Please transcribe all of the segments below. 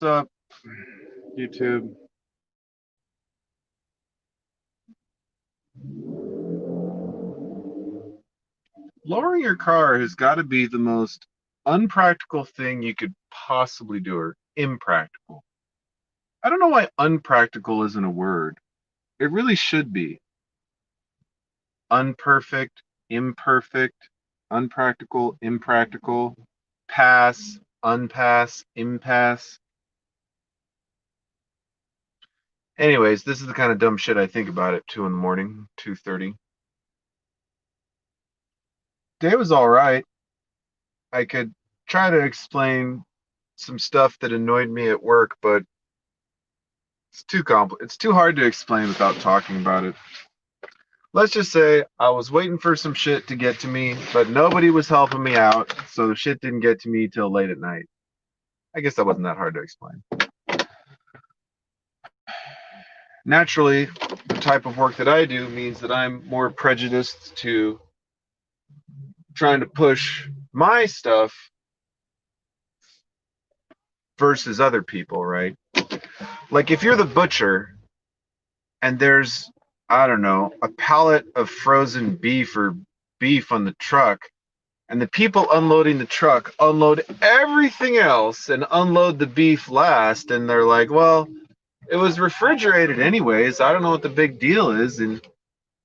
up, YouTube? Lowering your car has got to be the most unpractical thing you could possibly do, or impractical. I don't know why unpractical isn't a word. It really should be. Unperfect, imperfect, unpractical, impractical, pass, unpass, impasse. Anyways, this is the kind of dumb shit I think about at 2 in the morning, 2:30. Day was all right. I could try to explain some stuff that annoyed me at work, but it's too hard to explain without talking about it. Let's just say I was waiting for some shit to get to me, but nobody was helping me out, so the shit didn't get to me till late at night. I guess that wasn't that hard to explain. Naturally, the type of work that I do means that I'm more prejudiced to trying to push my stuff versus other people, right? Like if you're the butcher and there's, I don't know, a pallet of frozen beef or beef on the truck, and the people unloading the truck unload everything else and unload the beef last, and they're like, well, it was refrigerated anyways, I don't know what the big deal is. And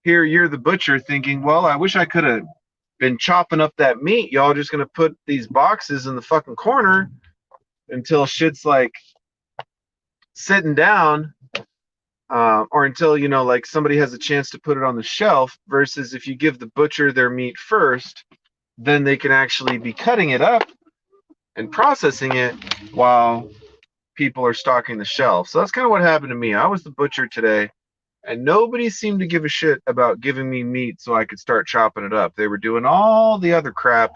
here you're the butcher thinking, well, I wish I could have been chopping up that meat. Y'all just gonna put these boxes in the fucking corner until shit's like sitting down, or until, you know, like somebody has a chance to put it on the shelf, versus if you give the butcher their meat first, then they can actually be cutting it up and processing it while people are stocking the shelf. So that's kind of what happened to me. I was the butcher today, and nobody seemed to give a shit about giving me meat so I could start chopping it up. They were doing all the other crap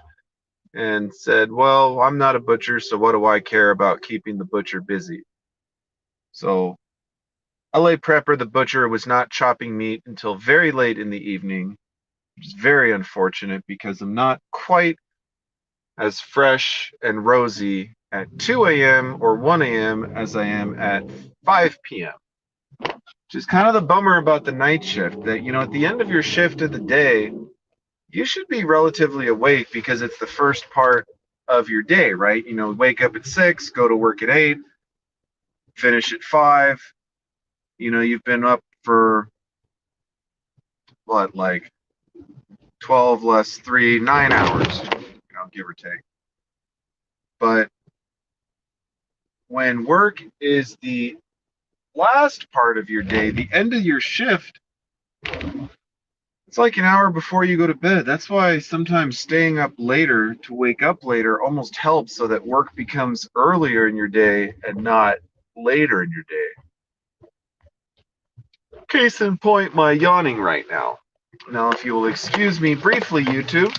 and said, well, I'm not a butcher, so what do I care about keeping the butcher busy? So LA Prepper, the butcher, was not chopping meat until very late in the evening, which is very unfortunate because I'm not quite as fresh and rosy at 2 a.m. or 1 a.m. as I am at 5 p.m. Which is kind of the bummer about the night shift, that, you know, at the end of your shift of the day, you should be relatively awake because it's the first part of your day, right? You know, wake up at 6, go to work at 8, finish at 5. You know, you've been up for what, like 12 less 3, 9 hours, you know, give or take. But when work is the last part of your day, the end of your shift, it's like an hour before you go to bed. That's why sometimes staying up later to wake up later almost helps, so that work becomes earlier in your day and not later in your day. Case in point, my yawning right now. Now, if you will excuse me briefly, YouTube,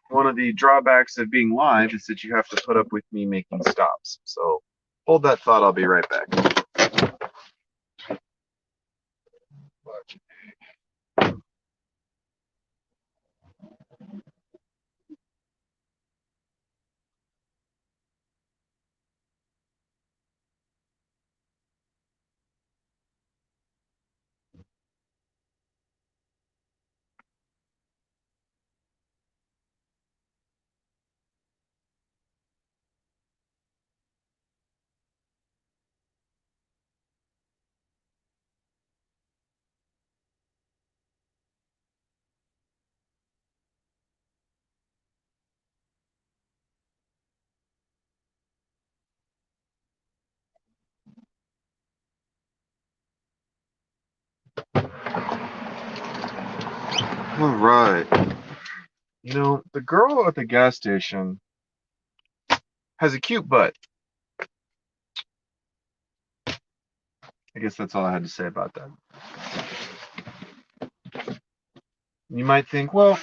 one of the drawbacks of being live is that you have to put up with me making stops. So hold that thought, I'll be right back. All right. You know, the girl at the gas station has a cute butt. I guess that's all I had to say about that. You might think, well,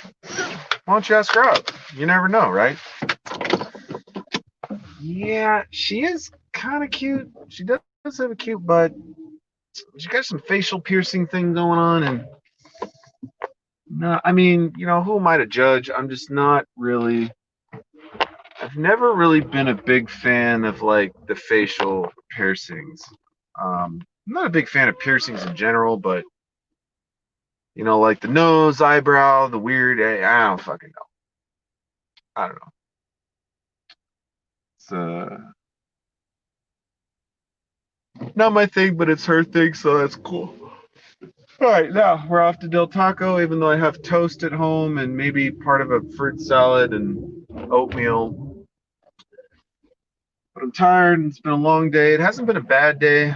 why don't you ask her out? You never know, right? Yeah, she is kind of cute. She does have a cute butt. She got some facial piercing thing going on, and no, I mean, you know, who am I to judge? I'm just not really I've never really been a big fan of like the facial piercings. I'm not a big fan of piercings in general, but like the nose, eyebrow, the weird. I don't fucking know. I don't know. It's not my thing, but it's her thing, so that's cool. All right, now we're off to Del Taco, even though I have toast at home and maybe part of a fruit salad and oatmeal. But I'm tired and it's been a long day. It hasn't been a bad day,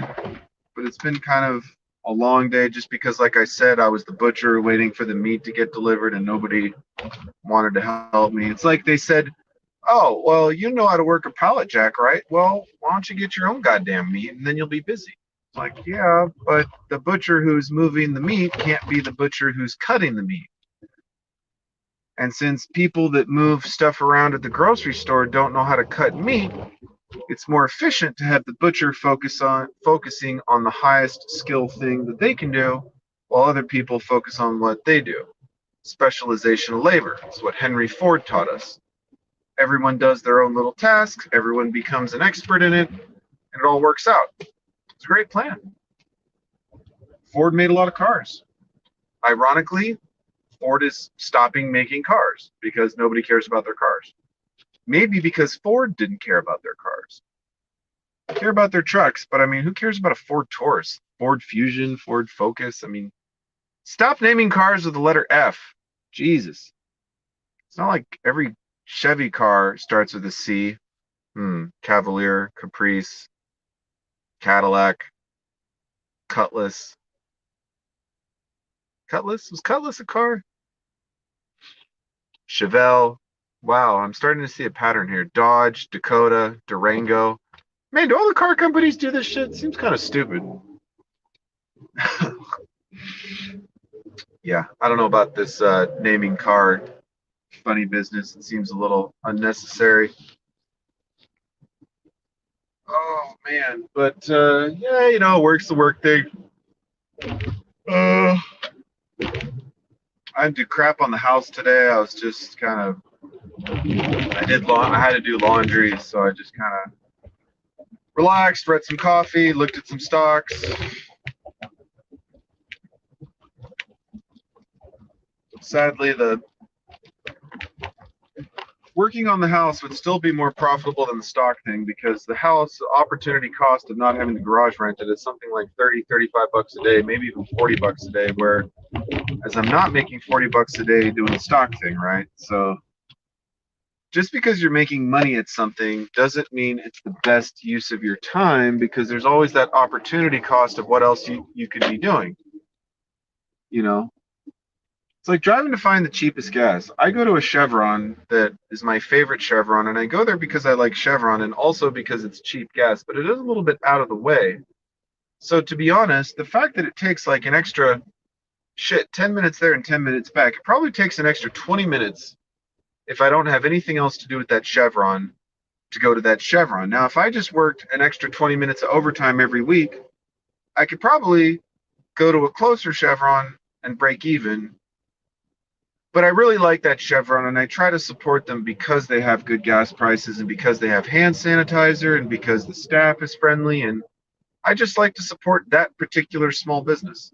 but it's been kind of a long day just because, like I said, I was the butcher waiting for the meat to get delivered and nobody wanted to help me. It's like they said, "Oh, well, you know how to work a pallet jack, right? Well, why don't you get your own goddamn meat and then you'll be busy?" It's like, yeah, but the butcher who's moving the meat can't be the butcher who's cutting the meat. And since people that move stuff around at the grocery store don't know how to cut meat, it's more efficient to have the butcher focusing on the highest skill thing that they can do, while other people focus on what they do. Specialization of labor. It's what Henry Ford taught us. Everyone does their own little tasks, everyone becomes an expert in it, and it all works out. It's a great plan. Ford made a lot of cars. Ironically, Ford is stopping making cars because nobody cares about their cars. Maybe because Ford didn't care about their cars. They care about their trucks, but I mean, who cares about a Ford Taurus, Ford Fusion, Ford Focus? I mean, stop naming cars with the letter F. Jesus. It's not like every Chevy car starts with a C. Cavalier, Caprice, Cadillac, Cutlass. Cutlass? Was Cutlass a car? Chevelle. Wow, I'm starting to see a pattern here. Dodge, Dakota, Durango. Man, do all the car companies do this shit? Seems kind of stupid. Yeah, I don't know about this naming car funny business. It seems a little unnecessary. Oh man, but yeah, work's the work thing. Uh, I didn't do crap on the house today. I was just kind of I had to do laundry, so I just kind of relaxed, read some coffee, looked at some stocks. Sadly, the working on the house would still be more profitable than the stock thing because the house opportunity cost of not having the garage rented is something like 30, 35 bucks a day, maybe even 40 bucks a day, where as I'm not making 40 bucks a day doing the stock thing, right? So just because you're making money at something doesn't mean it's the best use of your time, because there's always that opportunity cost of what else you could be doing. You know, it's like driving to find the cheapest gas. I go to a Chevron that is my favorite Chevron, and I go there because I like Chevron and also because it's cheap gas, but it is a little bit out of the way. So to be honest, the fact that it takes like an extra 10 minutes there and 10 minutes back, it probably takes an extra 20 minutes if I don't have anything else to do with that Chevron to go to that Chevron. Now, if I just worked an extra 20 minutes of overtime every week, I could probably go to a closer Chevron and break even. But I really like that Chevron, and I try to support them because they have good gas prices and because they have hand sanitizer and because the staff is friendly. And I just like to support that particular small business.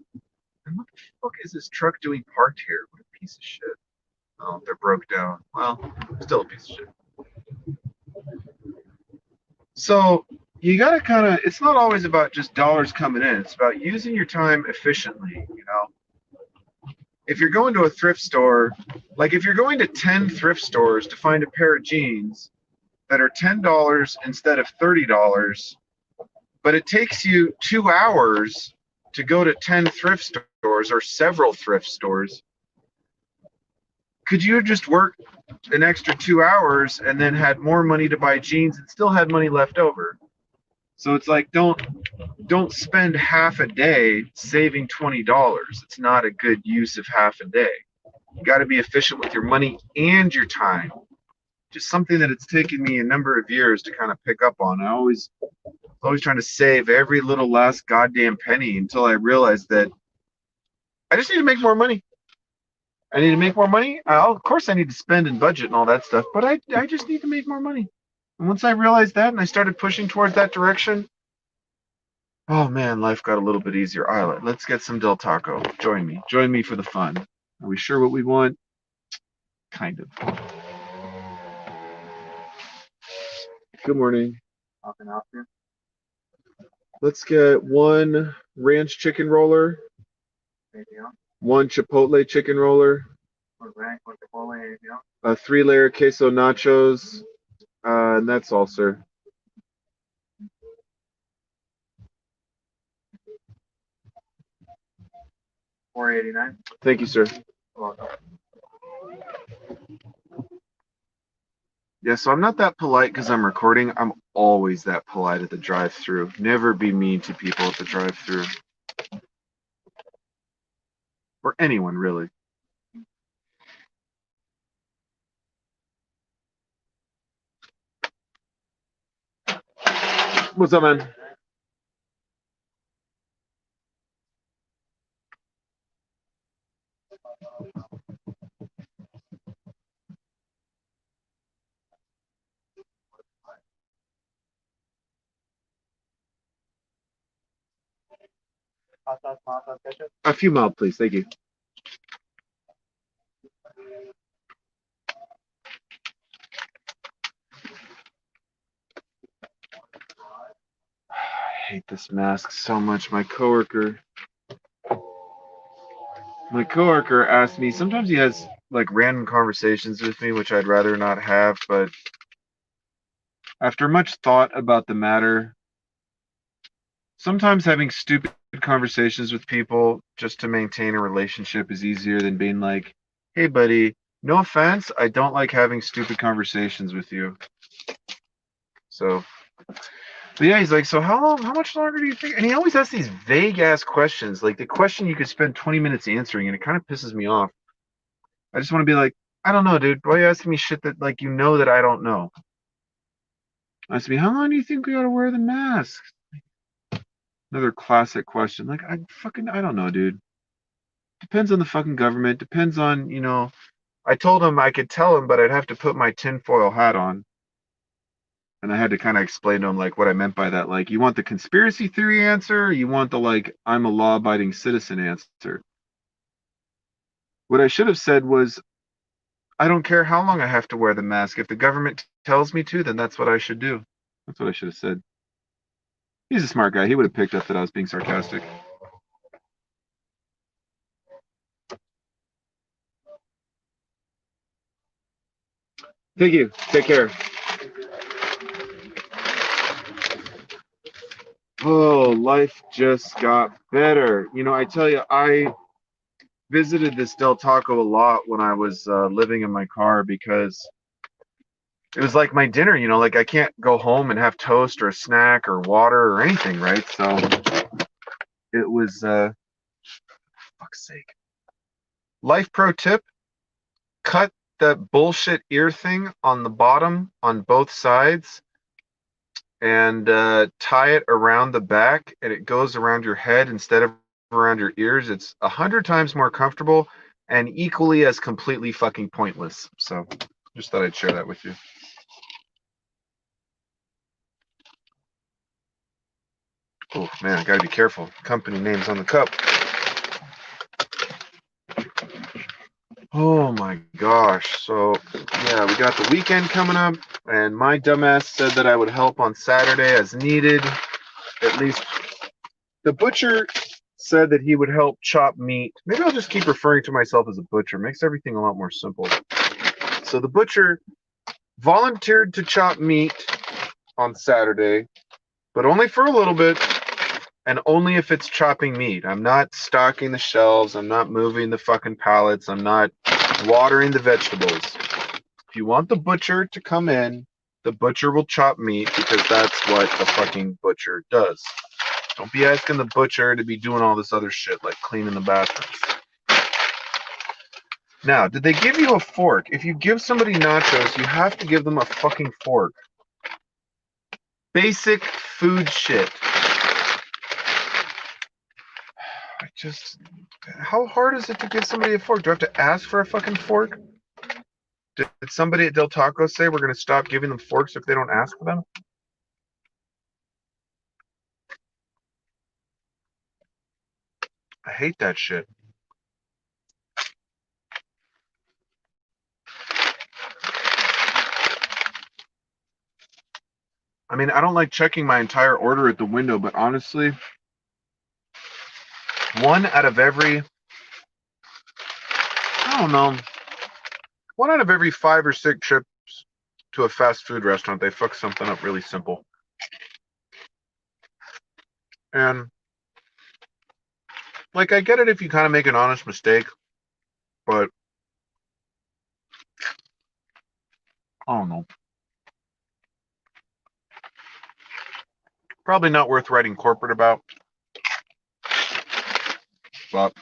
And what the fuck is this truck doing parked here? What a piece of shit. Oh, they're broke down. Well, still a piece of shit. So you got to it's not always about just dollars coming in. It's about using your time efficiently. If you're going to a thrift store, like if you're going to 10 thrift stores to find a pair of jeans that are $10 instead of $30, but it takes you 2 hours to go to 10 thrift stores or several thrift stores, could you have just worked an extra 2 hours and then had more money to buy jeans and still had money left over? So it's like don't spend half a day saving $20. It's not a good use of half a day. You got to be efficient with your money and your time. Just something that it's taken me a number of years to kind of pick up on. I always trying to save every little last goddamn penny until I realized that I just need to make more money. I need to make more money. Of course, I need to spend and budget and all that stuff, but I just need to make more money. And once I realized that and I started pushing towards that direction, oh man, life got a little bit easier. All right, let's get some Del Taco. Join me. Join me for the fun. Are we sure what we want? Kind of. Good morning. Let's get one ranch chicken roller, one chipotle chicken roller, a 3-layer queso nachos, and that's all, sir. $4.89. Thank you, sir. Yeah, so I'm not that polite because I'm recording. I'm always that polite at the drive-thru. Never be mean to people at the drive-thru. Or anyone, really. What's up, man? A few mild, please. Thank you. I hate this mask so much. My coworker asked me, sometimes he has like random conversations with me, which I'd rather not have, but after much thought about the matter, sometimes having stupid conversations with people just to maintain a relationship is easier than being like, hey, buddy, no offense, I don't like having stupid conversations with you. So, but yeah, he's like, so how much longer do you think? And he always asks these vague ass questions, like the question you could spend 20 minutes answering, and it kind of pisses me off. I just want to be like, I don't know, dude. Why are you asking me shit that like you know that I don't know? Ask me, how long do you think we ought to wear the mask? Another classic question. Like, I don't know, dude. Depends on the fucking government. Depends on, I told him I could tell him, but I'd have to put my tinfoil hat on. And I had to kind of explain to him like what I meant by that. Like, you want the conspiracy theory answer, or you want the like I'm a law-abiding citizen answer. What I should have said was, I don't care how long I have to wear the mask. If the government tells me to, then that's what I should do. That's what I should have said. He's a smart guy. He would have picked up that I was being sarcastic. Thank you. Take care. Oh, life just got better. I tell you, I visited this Del Taco a lot when I was living in my car because it was like my dinner, like I can't go home and have toast or a snack or water or anything, right? So it was, fuck's sake. Life pro tip, cut that bullshit ear thing on the bottom on both sides and tie it around the back, and it goes around your head instead of around your ears. It's 100 times more comfortable and equally as completely fucking pointless. So just thought I'd share that with you. Oh man, I gotta be careful. Company names on the cup. Oh my gosh. So yeah, we got the weekend coming up, and my dumbass said that I would help on Saturday as needed. At least the butcher said that he would help chop meat. Maybe I'll just keep referring to myself as a butcher. Makes everything a lot more simple. So the butcher volunteered to chop meat on Saturday, but only for a little bit, and only if it's chopping meat. I'm not stocking the shelves. I'm not moving the fucking pallets. I'm not watering the vegetables. If you want the butcher to come in, the butcher will chop meat because that's what the fucking butcher does. Don't be asking the butcher to be doing all this other shit like cleaning the bathrooms. Now, did they give you a fork? If you give somebody nachos, you have to give them a fucking fork. Basic food shit. I Just, how hard is it to give somebody a fork? Do I have to ask for a fucking fork? Did somebody at Del Taco say we're going to stop giving them forks if they don't ask for them? I hate that shit. I mean, I don't like checking my entire order at the window, but honestly, one out of every, I don't know, one out of every 5 or 6 trips to a fast food restaurant, they fuck something up really simple. And, like, I get it if you kind of make an honest mistake, but I don't know. Probably not worth writing corporate about. But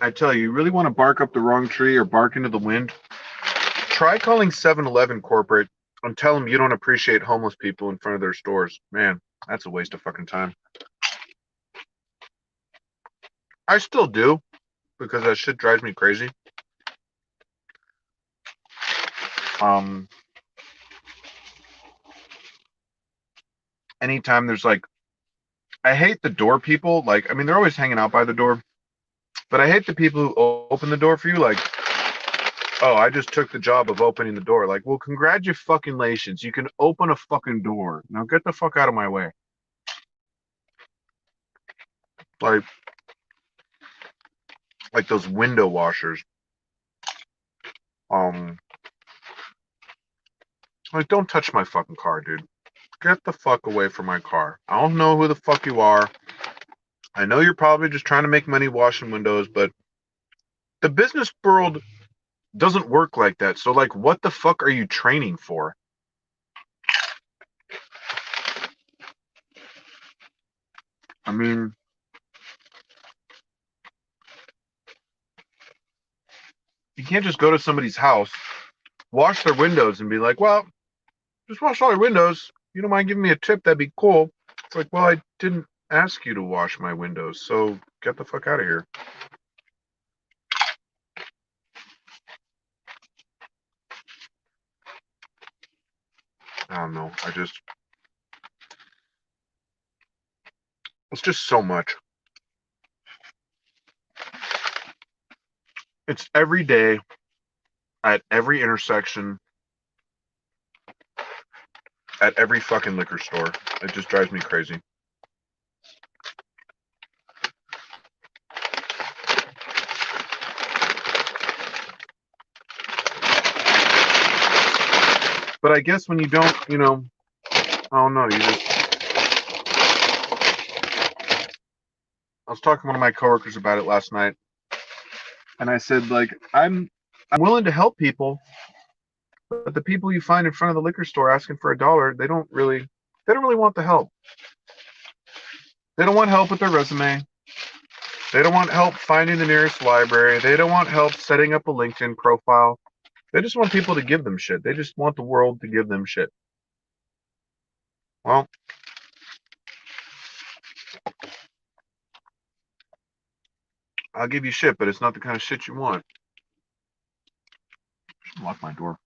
I tell you, you really want to bark up the wrong tree or bark into the wind? Try calling 7-Eleven corporate and tell them you don't appreciate homeless people in front of their stores. Man, that's a waste of fucking time. I still do, because that shit drives me crazy. Anytime there's like, I hate the door people. Like, I mean, they're always hanging out by the door, but I hate the people who open the door for you. Like, oh, I just took the job of opening the door. Like, well, congratulations. You can open a fucking door. Now get the fuck out of my way. Like those window washers. Like, don't touch my fucking car, dude. Get the fuck away from my car. I don't know who the fuck you are. I know you're probably just trying to make money washing windows, but the business world doesn't work like that. So, like, what the fuck are you training for? I mean, you can't just go to somebody's house, wash their windows, and be like, well, just wash all your windows. You don't mind giving me a tip? That'd be cool. It's like, well, I didn't ask you to wash my windows, so get the fuck out of here. I don't know. It's just so much. It's every day at every intersection, at every fucking liquor store. It just drives me crazy. But I guess when you don't, I don't know, I was talking to one of my coworkers about it last night, and I said, like, I'm willing to help people, but the people you find in front of the liquor store asking for $1, they don't really want the help. They don't want help with their resume. They don't want help finding the nearest library. They don't want help setting up a LinkedIn profile. They just want people to give them shit. They just want the world to give them shit. Well, I'll give you shit, but it's not the kind of shit you want. Lock my door.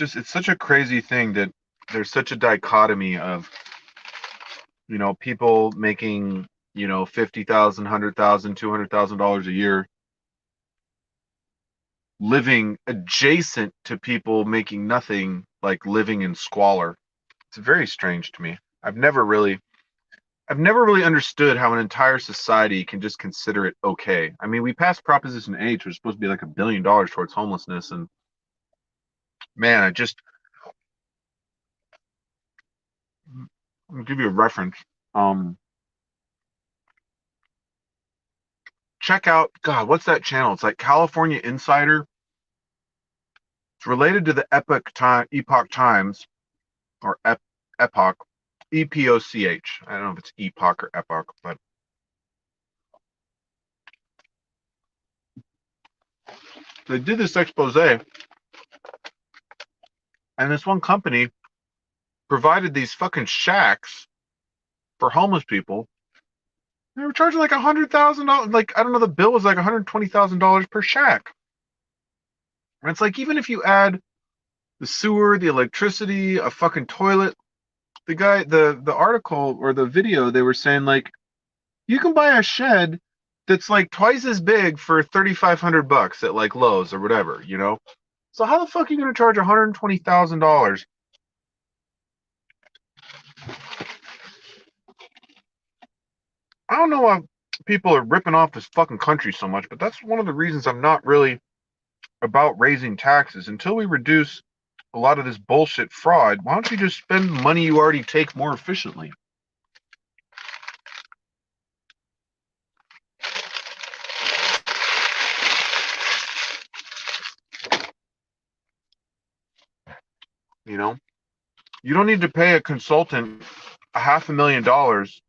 It's such a crazy thing that there's such a dichotomy of, people making, $50,000, $100,000, $200,000 a year, living adjacent to people making nothing, like living in squalor. It's very strange to me. I've never really understood how an entire society can just consider it okay. I mean, we passed Proposition H, which was supposed to be like $1 billion towards homelessness, and man, I'll give you a reference. Um, Check out, God, what's that channel? It's like California Insider. It's related to the Epoch Times, or Epoch, EPOCH. I don't know if it's Epoch or Epoch, but They did this expose, and this one company provided these fucking shacks for homeless people. They were charging like $100,000. Like, I don't know, the bill was like $120,000 per shack. And it's like, even if you add the sewer, the electricity, a fucking toilet, the article or the video, they were saying like, you can buy a shed that's like twice as big for $3,500 at like Lowe's or whatever, you know? So how the fuck are you gonna charge $120,000? I don't know why people are ripping off this fucking country so much, but that's one of the reasons I'm not really about raising taxes. Until we reduce a lot of this bullshit fraud, why don't you just spend money you already take more efficiently? You know? You don't need to pay a consultant $500,000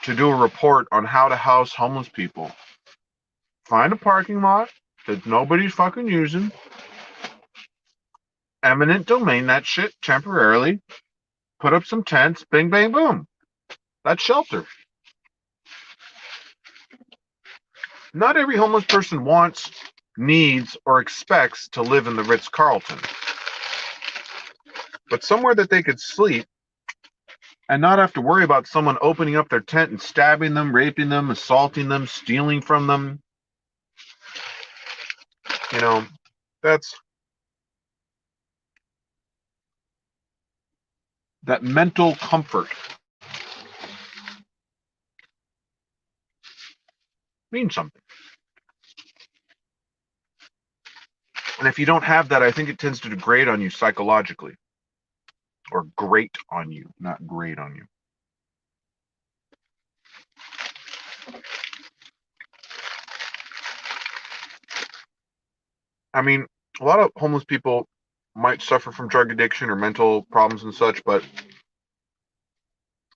to do a report on how to house homeless people. Find a parking lot that nobody's fucking using. Eminent domain that shit temporarily. Put up some tents. Bing, bang, boom. That's shelter. Not every homeless person wants, needs, or expects to live in the Ritz-Carlton. But somewhere that they could sleep and not have to worry about someone opening up their tent and stabbing them, raping them, assaulting them, stealing from them. You know, that's that mental comfort means something. And if you don't have that, I think it tends to degrade on you psychologically. Or grate on you, not grade on you. I mean, a lot of homeless people might suffer from drug addiction or mental problems and such, but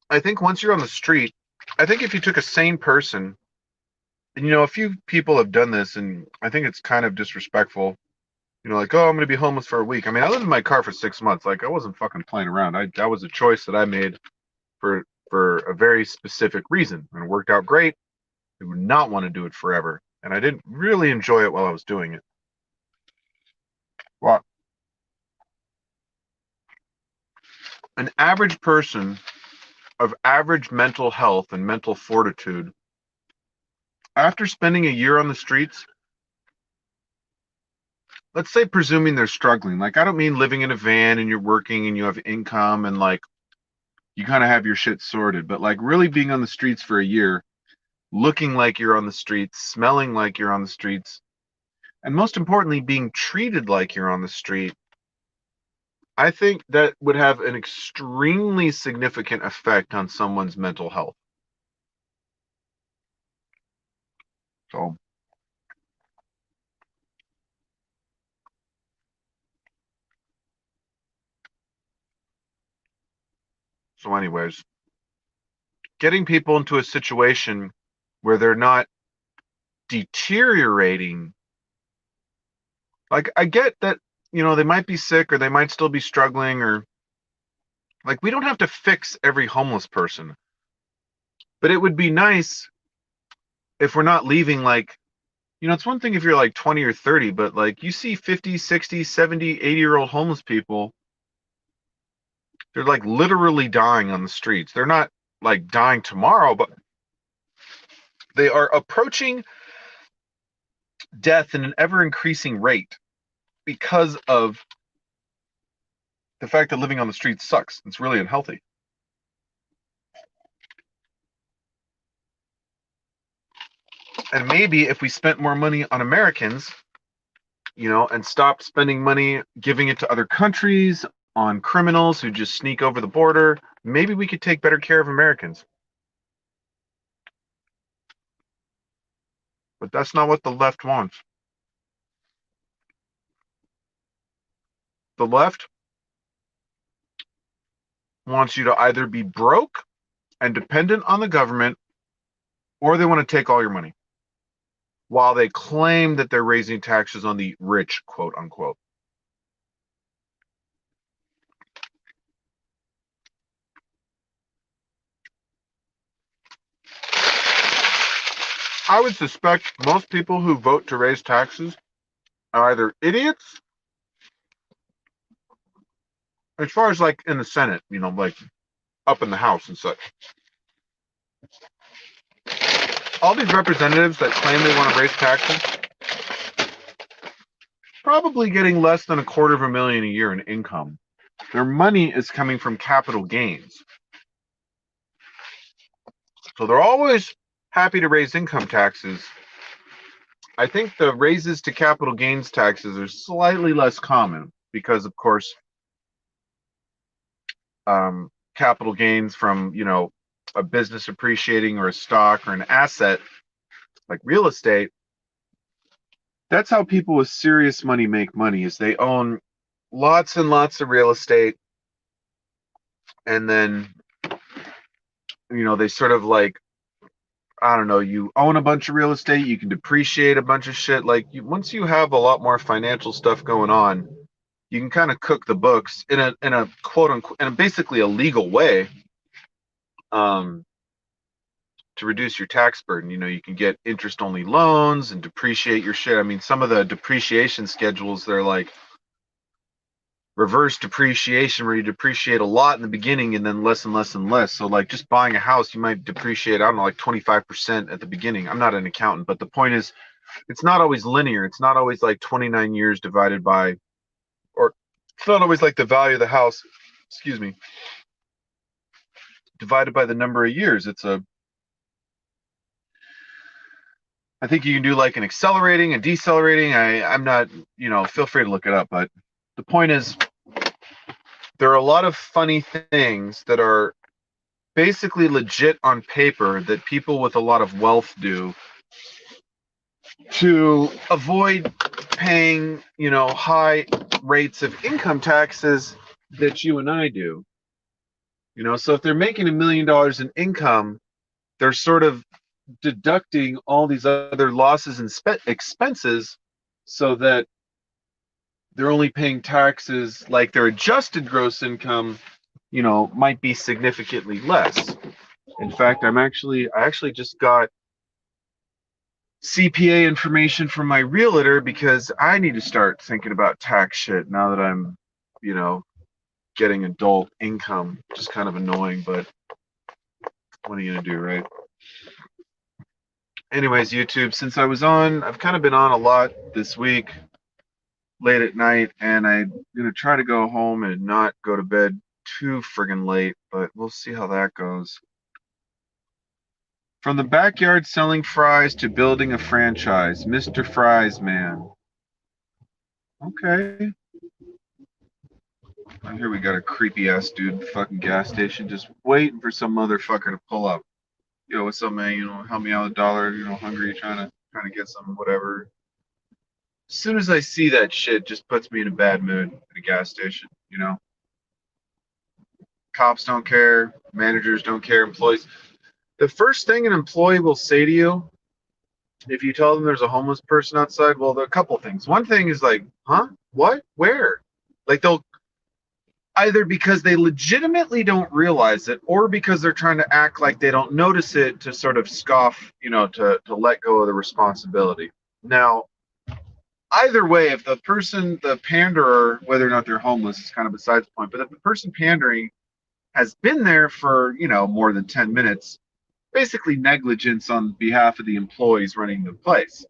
I think once you're on the street, I think if you took a sane person, and a few people have done this, and I think it's kind of disrespectful. Like, oh, I'm going to be homeless for a week. I mean, I lived in my car for 6 months. Like, I wasn't fucking playing around. That was a choice that I made for a very specific reason, and it worked out great. I would not want to do it forever, and I didn't really enjoy it while I was doing it. Well, an average person of average mental health and mental fortitude, after spending a year on the streets, let's say presuming they're struggling. Like, I don't mean living in a van and you're working and you have income and like you kind of have your shit sorted, but like really being on the streets for a year, looking like you're on the streets, smelling like you're on the streets, and most importantly, being treated like you're on the street, I think that would have an extremely significant effect on someone's mental health. So, anyways, getting people into a situation where they're not deteriorating. Like, I get that, they might be sick or they might still be struggling, or like, we don't have to fix every homeless person. But it would be nice if we're not leaving like, it's one thing if you're like 20 or 30, but like you see 50, 60, 70, 80-year-old homeless people, they're like literally dying on the streets. They're not like dying tomorrow, but they are approaching death in an ever increasing rate because of the fact that living on the streets sucks. It's really unhealthy. And maybe if we spent more money on Americans, and stopped spending money giving it to other countries, on criminals who just sneak over the border, maybe we could take better care of Americans. But that's not what the left wants. The left wants you to either be broke and dependent on the government, or they want to take all your money. while they claim that they're raising taxes on the rich, quote unquote. I would suspect most people who vote to raise taxes are either idiots, as far as like in the Senate, like up in the House and such. All these representatives that claim they want to raise taxes, probably getting less than $250,000 a year in income. Their money is coming from capital gains. So they're always happy to raise income taxes. I think the raises to capital gains taxes are slightly less common because, of course, capital gains from, a business appreciating or a stock or an asset like real estate, that's how people with serious money make money, is they own lots and lots of real estate, and then, they sort of like, I don't know, you own a bunch of real estate, you can depreciate a bunch of shit. Like, once you have a lot more financial stuff going on, you can kind of cook the books in a quote unquote, in basically a legal way, to reduce your tax burden. You can get interest only loans and depreciate your shit. I mean, some of the depreciation schedules, they're like reverse depreciation, where you depreciate a lot in the beginning and then less and less and less. So like just buying a house, you might depreciate, I don't know, like 25% at the beginning. I'm not an accountant, but the point is, it's not always linear. It's not always like 29 years divided by, or it's not always like the value of the house, excuse me, divided by the number of years. I think you can do like an accelerating and decelerating. I'm not, feel free to look it up, but the point is, there are a lot of funny things that are basically legit on paper that people with a lot of wealth do to avoid paying, high rates of income taxes that you and I do. So if they're making $1 million in income, they're sort of deducting all these other losses and expenses so that they're only paying taxes, like their adjusted gross income, might be significantly less. In fact, I actually just got CPA information from my realtor because I need to start thinking about tax shit now that I'm, getting adult income. Just kind of annoying, but what are you gonna do, right? Anyways, YouTube, since I've kind of been on a lot this week, late at night, and I'm gonna try to go home and not go to bed too friggin' late, but we'll see how that goes. From the backyard selling fries to building a franchise, Mr. Fries Man. Okay. And here we got a creepy ass dude at the fucking gas station just waiting for some motherfucker to pull up. Yo, what's up, man? Help me out with $1. Hungry, trying to get some whatever. As soon as I see that shit, just puts me in a bad mood at a gas station. Cops don't care, managers don't care, employees. The first thing an employee will say to you, if you tell them there's a homeless person outside, well, there are a couple of things. One thing is like, huh? What? Where? Like, they'll either because they legitimately don't realize it, or because they're trying to act like they don't notice it to sort of scoff, to let go of the responsibility. Now, either way, if the person, the panderer, whether or not they're homeless is kind of besides the point, but if the person pandering has been there for, more than 10 minutes, basically negligence on behalf of the employees running the place.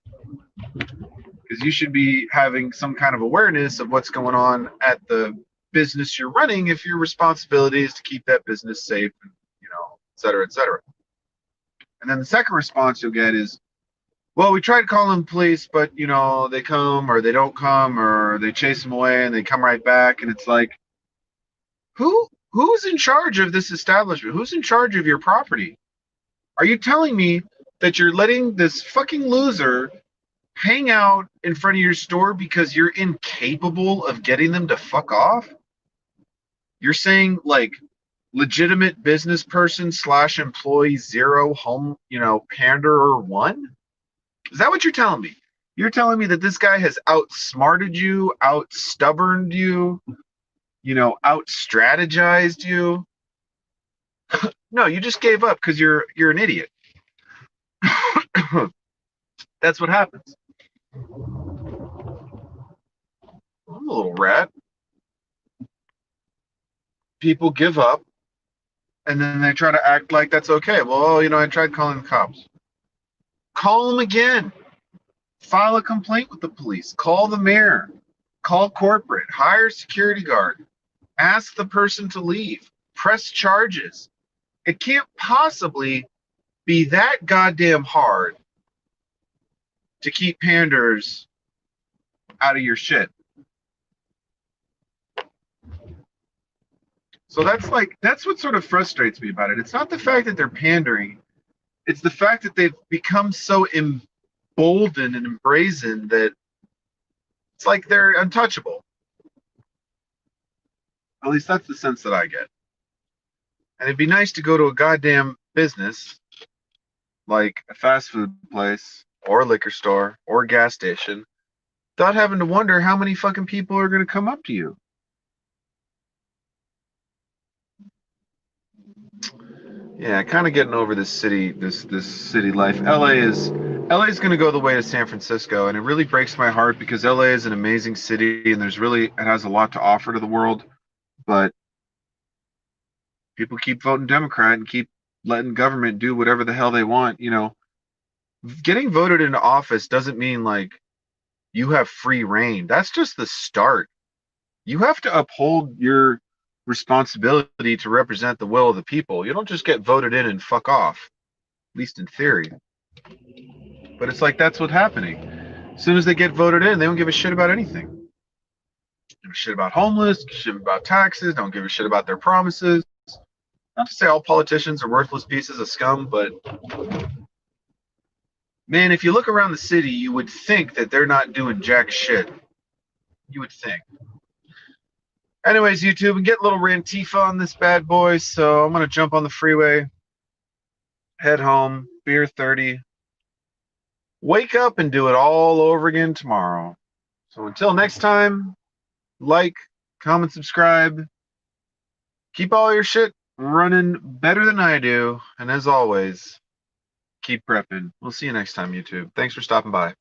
Because you should be having some kind of awareness of what's going on at the business you're running if your responsibility is to keep that business safe, and, et cetera, et cetera. And then the second response you'll get is, well, we tried calling police, but, they come or they don't come, or they chase them away and they come right back. And it's like, who's in charge of this establishment? Who's in charge of your property? Are you telling me that you're letting this fucking loser hang out in front of your store because you're incapable of getting them to fuck off? You're saying like legitimate business person / employee 0, home, panderer 1? Is that what you're telling me? You're telling me that this guy has outsmarted you, out stubborned you, out strategized you? No, you just gave up because you're an idiot. That's what happens. I'm a little rat. People give up and then they try to act like that's okay. Well, I tried calling the cops. Call them again. File a complaint with the police. Call the mayor. Call corporate. Hire a security guard. Ask the person to leave. Press charges. It can't possibly be that goddamn hard to keep panders out of your shit. So that's what sort of frustrates me about it. It's not the fact that they're pandering. It's the fact that they've become so emboldened and brazen that it's like they're untouchable. At least that's the sense that I get. And it'd be nice to go to a goddamn business like a fast food place or a liquor store or a gas station without having to wonder how many fucking people are going to come up to you. Yeah, kind of getting over this city life. LA is going to go the way of San Francisco, and it really breaks my heart because LA is an amazing city and it has a lot to offer to the world, but people keep voting Democrat and keep letting government do whatever the hell they want. Getting voted into office doesn't mean like you have free reign. That's just the start. You have to uphold your responsibility to represent the will of the people. You don't just get voted in and fuck off, at least in theory. But it's like that's what's happening. As soon as they get voted in, they don't give a shit about anything. Give a shit about homeless, shit about taxes, don't give a shit about their promises. Not to say all politicians are worthless pieces of scum, but man, if you look around the city, you would think that they're not doing jack shit. You would think. Anyways, YouTube, we get a little Rantifa on this bad boy, so I'm going to jump on the freeway, head home, beer 30, wake up and do it all over again tomorrow. So until next time, like, comment, subscribe. Keep all your shit running better than I do. And as always, keep prepping. We'll see you next time, YouTube. Thanks for stopping by.